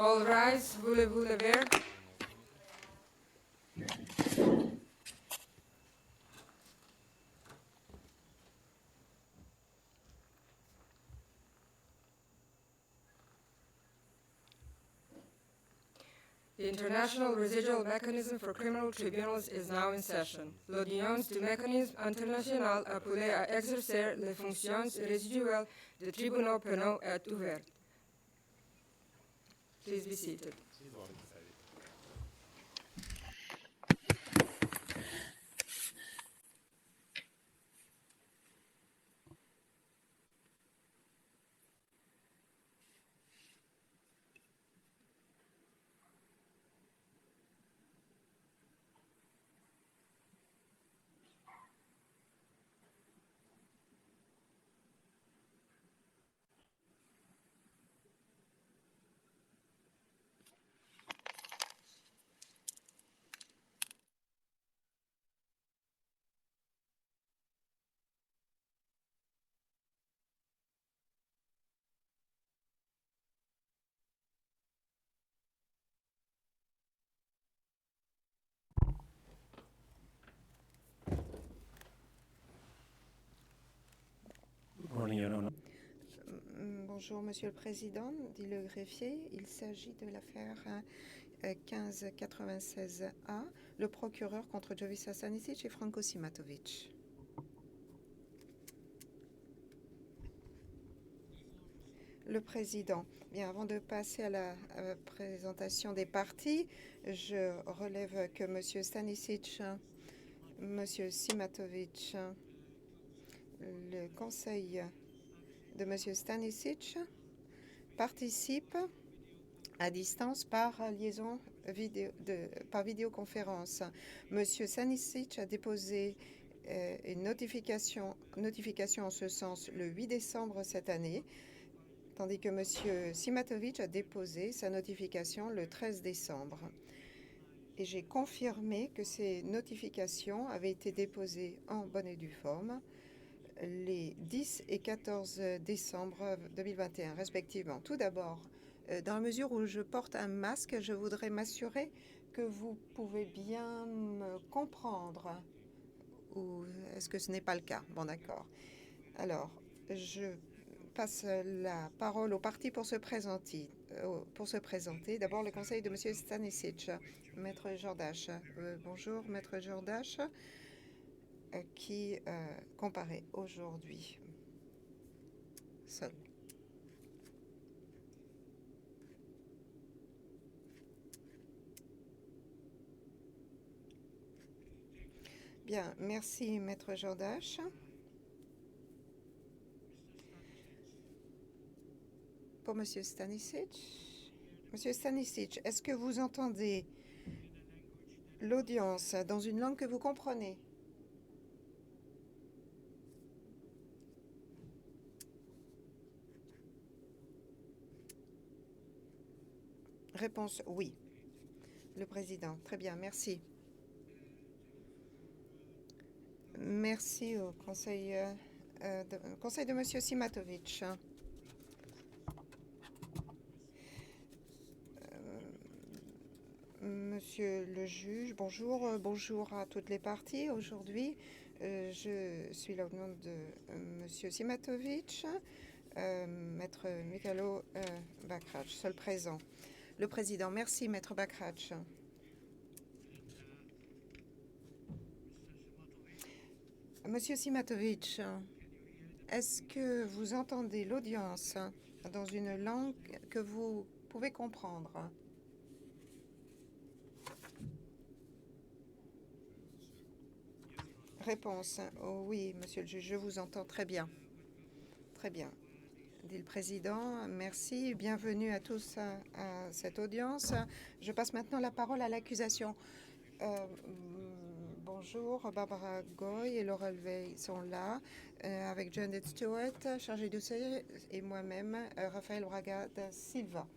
All rise, voulez-vous le verre? The International Residual Mechanism for Criminal Tribunals is now in session. L'audience du mécanisme international appelé à exercer les fonctions résiduelles des tribunaux pénaux est ouverte. Please be seated. Bonjour, Monsieur le Président, dit le greffier. Il s'agit de l'affaire 1596A, le procureur contre Jovica Stanisic et Franco Simatovic. Le Président. Bien, avant de passer à la présentation des parties, je relève que Monsieur Stanisic, Monsieur Simatovic, le conseil de Monsieur Stanisic participe à distance par liaison par vidéoconférence. Monsieur Stanisic a déposé une notification en ce sens le 8 décembre cette année, tandis que Monsieur Simatovic a déposé sa notification le 13 décembre. Et j'ai confirmé que ces notifications avaient été déposées en bonne et due forme les 10 et 14 décembre 2021, respectivement. Tout d'abord, dans la mesure où je porte un masque, je voudrais m'assurer que vous pouvez bien me comprendre. Ou est-ce que ce n'est pas le cas? Bon, d'accord. Alors, je passe la parole au parti pour se présenter. D'abord, le conseil de M. Stanisic. Maître Jordache. Bonjour, Maître Jordache, qui comparaît aujourd'hui seul. Bien, merci, Maître Jordache. Pour Monsieur Stanisic. Monsieur Stanisic, est-ce que vous entendez l'audience dans une langue que vous comprenez? Réponse oui. Le Président. Très bien, merci. Merci au conseil de Monsieur Simatovic. Monsieur le juge, bonjour. Bonjour à toutes les parties. Aujourd'hui, je suis là au nom de Monsieur Simatovic, Maître Mikhailo Bakrac, seul présent. Le Président, merci, Maître Bakrac. Monsieur Simatovic, est-ce que vous entendez l'audience dans une langue que vous pouvez comprendre? Réponse oui, monsieur le juge, je vous entends très bien. Très bien, dit le Président. Merci, bienvenue à tous à cette audience. Je passe maintenant la parole à l'accusation. Bonjour, Barbara Goy et Laura Levey sont là, avec Janet Stewart, chargée de dossier, et moi-même, Raphaël Braga da Silva.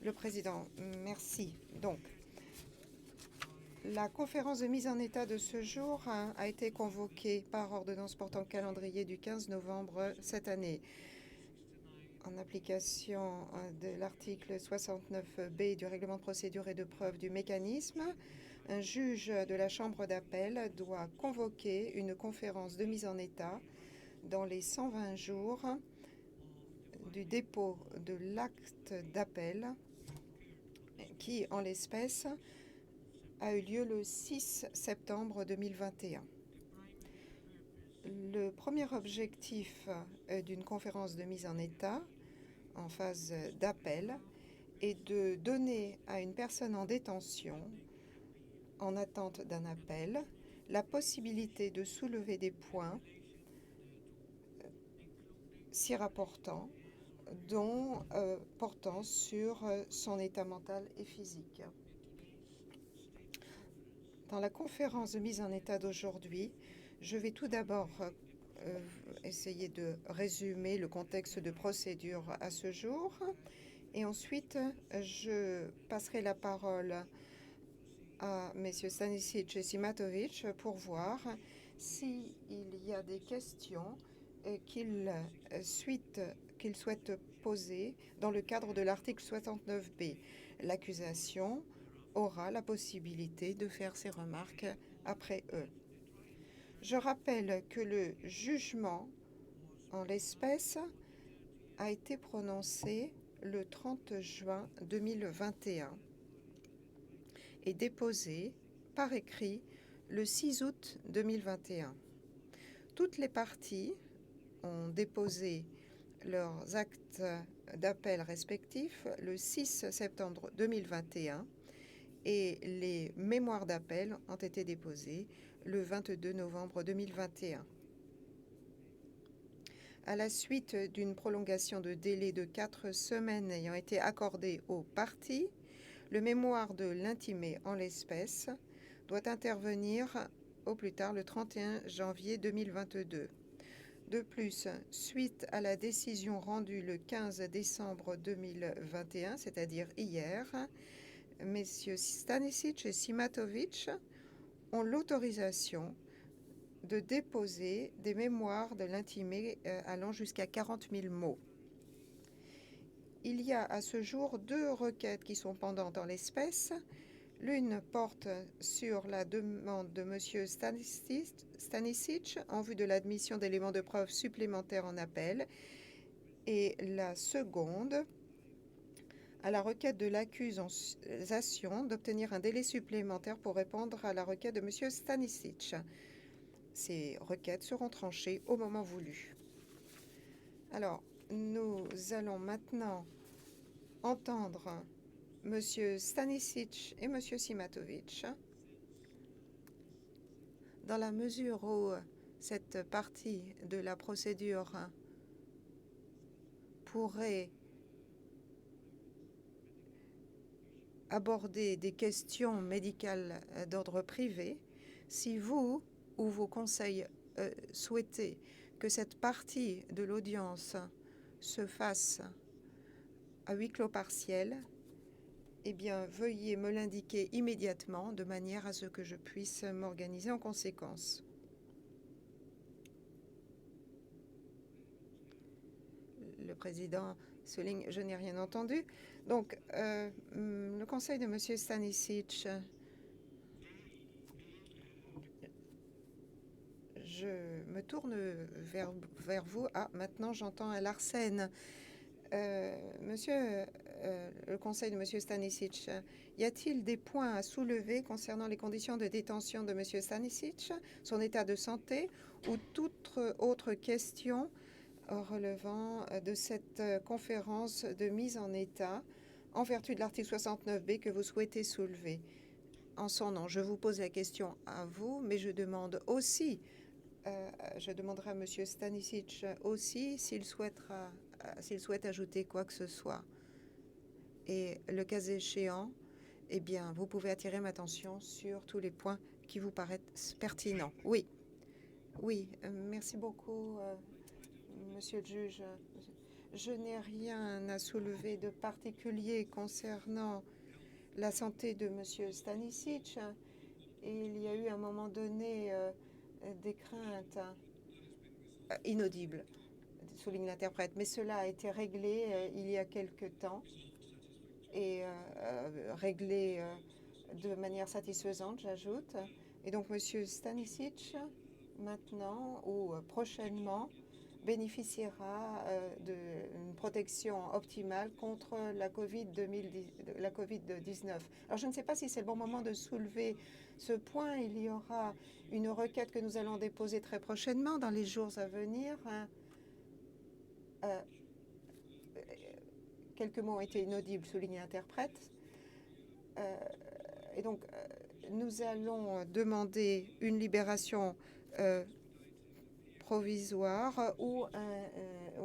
Le Président, merci. Donc, la conférence de mise en état de ce jour a été convoquée par ordonnance portant calendrier du 15 novembre cette année. En application de l'article 69B du règlement de procédure et de preuve du mécanisme, un juge de la Chambre d'appel doit convoquer une conférence de mise en état dans les 120 jours du dépôt de l'acte d'appel qui, en l'espèce, a eu lieu le 6 septembre 2021. Le premier objectif d'une conférence de mise en état en phase d'appel est de donner à une personne en détention, en attente d'un appel, la possibilité de soulever des points s'y rapportant, dont portant sur son état mental et physique. Dans la conférence de mise en état d'aujourd'hui, je vais tout d'abord essayer de résumer le contexte de procédure à ce jour et ensuite je passerai la parole à messieurs Stanisic et Simatovic pour voir s'il y a des questions qu'ils souhaitent poser dans le cadre de l'article 69B. L'accusation aura la possibilité de faire ses remarques après eux. Je rappelle que le jugement, en l'espèce, a été prononcé le 30 juin 2021 et déposé par écrit le 6 août 2021. Toutes les parties ont déposé leurs actes d'appel respectifs le 6 septembre 2021 et les mémoires d'appel ont été déposées le 22 novembre 2021. À la suite d'une prolongation de délai de 4 semaines ayant été accordée aux parties, le mémoire de l'intimé en l'espèce doit intervenir au plus tard le 31 janvier 2022. De plus, suite à la décision rendue le 15 décembre 2021, c'est-à-dire hier, messieurs Stanisic et Simatovic ont l'autorisation de déposer des mémoires de l'intimé allant jusqu'à 40 000 mots. Il y a à ce jour 2 requêtes qui sont pendantes en l'espèce. L'une porte sur la demande de M. Stanisic en vue de l'admission d'éléments de preuve supplémentaires en appel et la seconde à la requête de l'accusation d'obtenir un délai supplémentaire pour répondre à la requête de M. Stanisic. Ces requêtes seront tranchées au moment voulu. Alors, nous allons maintenant entendre M. Stanisic et M. Simatovic. Dans la mesure où cette partie de la procédure pourrait aborder des questions médicales d'ordre privé, si vous ou vos conseils souhaitez que cette partie de l'audience se fasse à huis clos partiel, eh bien, veuillez me l'indiquer immédiatement de manière à ce que je puisse m'organiser en conséquence. Le président souligne, je n'ai rien entendu. Donc, le conseil de M. Stanisic, je me tourne vers vous. Ah, maintenant j'entends un Larsen. Monsieur le conseil de M. Stanisic, y a-t-il des points à soulever concernant les conditions de détention de M. Stanisic, son état de santé ou toute autre question relevant de cette conférence de mise en état en vertu de l'article 69B que vous souhaitez soulever? En son nom, je vous pose la question à vous, mais je demande aussi, je demanderai à M. Stanisic aussi s'il souhaite ajouter quoi que ce soit. Et le cas échéant, eh bien, vous pouvez attirer ma attention sur tous les points qui vous paraissent pertinents. Oui, merci beaucoup, monsieur le juge. Je n'ai rien à soulever de particulier concernant la santé de monsieur Stanisic. Il y a eu à un moment donné des craintes inaudibles. souligne l'interprète, mais cela a été réglé il y a quelque temps et réglé de manière satisfaisante, j'ajoute. Et donc, Monsieur Stanisic, maintenant ou prochainement, bénéficiera d'une protection optimale contre la Covid-19. Alors, je ne sais pas si c'est le bon moment de soulever ce point. Il y aura une requête que nous allons déposer très prochainement dans les jours à venir. Quelques mots ont été inaudibles, souligne l'interprète. Et donc, nous allons demander une libération provisoire ou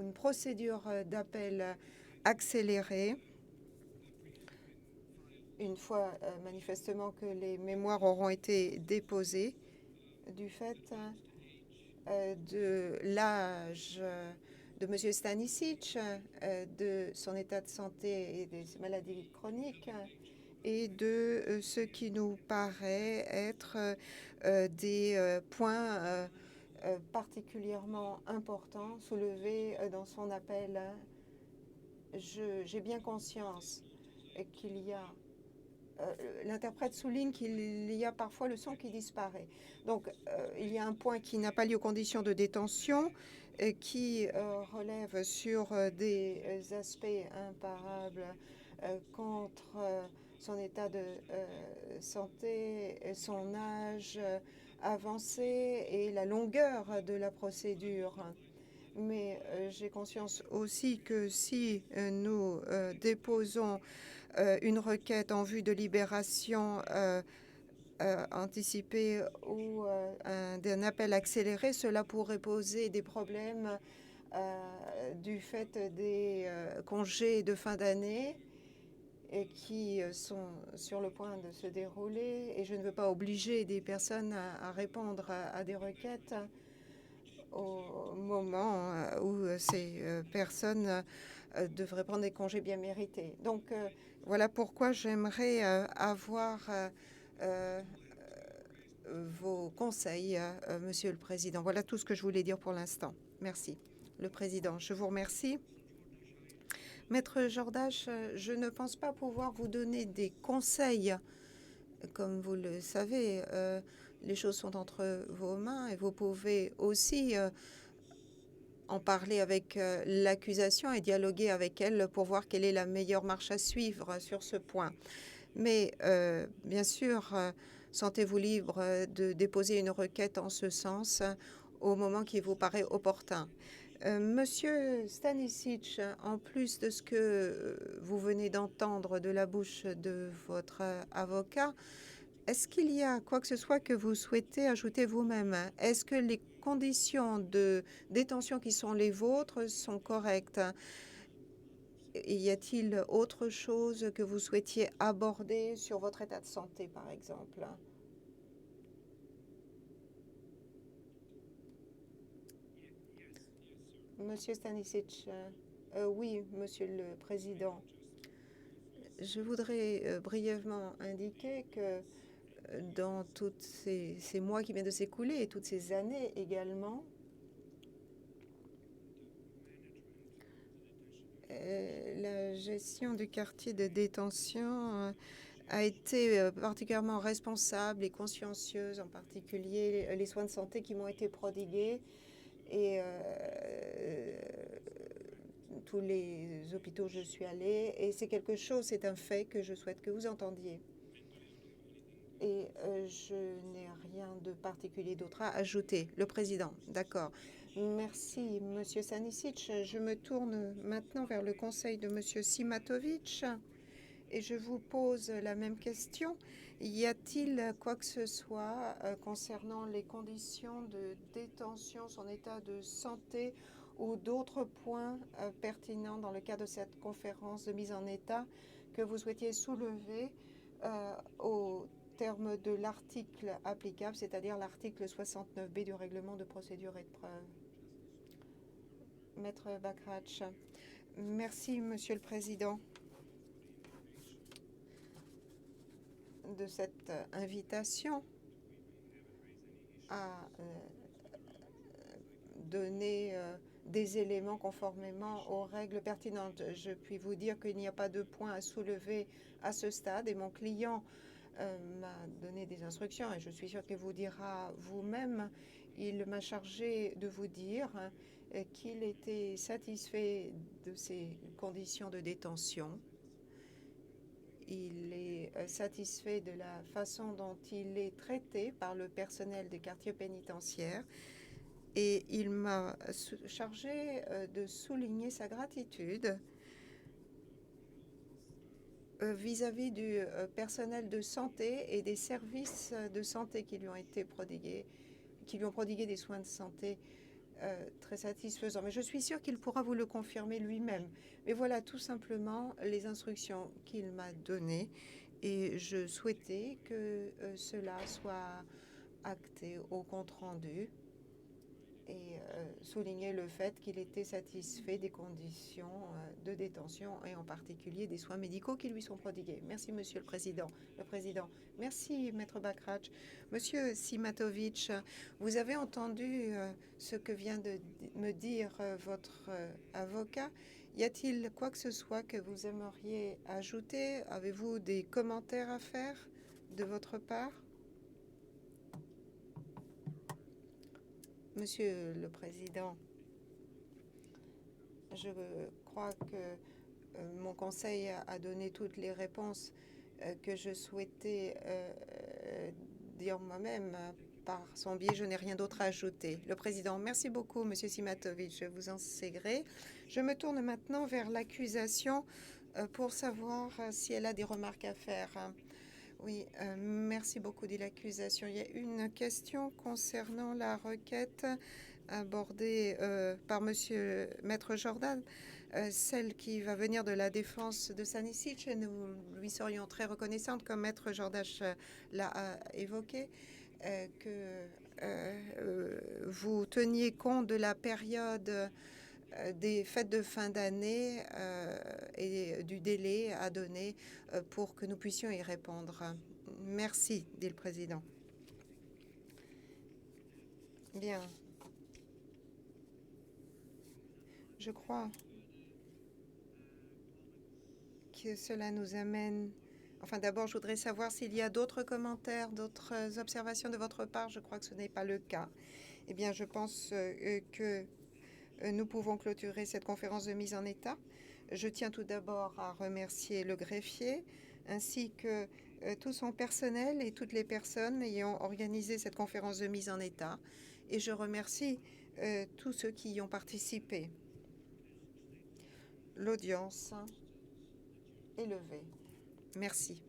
une procédure d'appel accélérée une fois manifestement que les mémoires auront été déposées du fait de l'âge de M. Stanisic, de son état de santé et de ses maladies chroniques et de ce qui nous paraît être des points particulièrement importants soulevés dans son appel. J'ai bien conscience qu'il y a... L'interprète souligne qu'il y a parfois le son qui disparaît. Donc, il y a un point qui n'a pas lieu aux conditions de détention, qui relève sur des aspects imparables contre son état de santé, son âge avancé et la longueur de la procédure. Mais j'ai conscience aussi que si nous déposons une requête en vue de libération anticipée ou d'un appel accéléré, cela pourrait poser des problèmes du fait des congés de fin d'année et qui sont sur le point de se dérouler. Et je ne veux pas obliger des personnes à répondre à des requêtes au moment où ces personnes devraient prendre des congés bien mérités. Donc, voilà pourquoi j'aimerais avoir vos conseils, Monsieur le Président. Voilà tout ce que je voulais dire pour l'instant. Merci. Le Président, je vous remercie. Maître Jordache, je ne pense pas pouvoir vous donner des conseils. Comme vous le savez, les choses sont entre vos mains et vous pouvez aussi en parler avec l'accusation et dialoguer avec elle pour voir quelle est la meilleure marche à suivre sur ce point. Mais bien sûr, sentez-vous libre de déposer une requête en ce sens au moment qui vous paraît opportun. Monsieur Stanisic, en plus de ce que vous venez d'entendre de la bouche de votre avocat, est-ce qu'il y a quoi que ce soit que vous souhaitez ajouter vous-même? Est-ce que les conditions de détention qui sont les vôtres sont correctes? Y a-t-il autre chose que vous souhaitiez aborder sur votre état de santé, par exemple? Monsieur Stanisic, oui, Monsieur le Président. Je voudrais brièvement indiquer que dans tous ces mois qui viennent de s'écouler et toutes ces années également, la gestion du quartier de détention a été particulièrement responsable et consciencieuse, en particulier les soins de santé qui m'ont été prodigués et tous les hôpitaux où je suis allée. Et c'est quelque chose, c'est un fait que je souhaite que vous entendiez. Et je n'ai rien de particulier d'autre à ajouter. Le Président, d'accord. Merci, Monsieur Stanisic. Je me tourne maintenant vers le conseil de Monsieur Simatovic et je vous pose la même question. Y a-t-il quoi que ce soit concernant les conditions de détention, son état de santé ou d'autres points pertinents dans le cadre de cette conférence de mise en état que vous souhaitiez soulever au terme de l'article applicable, c'est-à-dire l'article 69B du règlement de procédure et de preuve? Maître Bakrach. Merci, Monsieur le Président, de cette invitation à donner des éléments conformément aux règles pertinentes. Je puis vous dire qu'il n'y a pas de point à soulever à ce stade et mon client m'a donné des instructions et je suis sûre qu'il vous dira vous-même. Il m'a chargé de vous dire qu'il était satisfait de ces conditions de détention. Il est satisfait de la façon dont il est traité par le personnel des quartiers pénitentiaires et il m'a chargé de souligner sa gratitude vis-à-vis du personnel de santé et des services de santé qui lui ont été prodigués, qui lui ont prodigué des soins de santé très satisfaisants. Mais je suis sûre qu'il pourra vous le confirmer lui-même. Mais voilà tout simplement les instructions qu'il m'a données et je souhaitais que cela soit acté au compte-rendu et souligner le fait qu'il était satisfait des conditions de détention et en particulier des soins médicaux qui lui sont prodigués. Merci, Monsieur le Président. Merci, Maître Bakrach. Monsieur Simatovic, vous avez entendu ce que vient de me dire votre avocat. Y a-t-il quoi que ce soit que vous aimeriez ajouter? Avez-vous des commentaires à faire de votre part? Monsieur le Président, je crois que mon conseil a donné toutes les réponses que je souhaitais dire moi-même. Par son biais, je n'ai rien d'autre à ajouter. Le Président, merci beaucoup, Monsieur Simatovic, je vous en sais gré. Je me tourne maintenant vers l'accusation pour savoir si elle a des remarques à faire. Oui, merci beaucoup, dit l'accusation. Il y a une question concernant la requête abordée par Monsieur Maître Jordan, celle qui va venir de la défense de Stanisic, et nous lui serions très reconnaissantes, comme Maître Jordan l'a évoqué, que vous teniez compte de la période des fêtes de fin d'année et du délai à donner pour que nous puissions y répondre. Merci, dit le Président. Bien. Je crois que cela nous amène... Enfin, d'abord, je voudrais savoir s'il y a d'autres commentaires, d'autres observations de votre part. Je crois que ce n'est pas le cas. Eh bien, je pense que nous pouvons clôturer cette conférence de mise en état. Je tiens tout d'abord à remercier le greffier ainsi que tout son personnel et toutes les personnes ayant organisé cette conférence de mise en état. Et je remercie tous ceux qui y ont participé. L'audience est levée. Merci.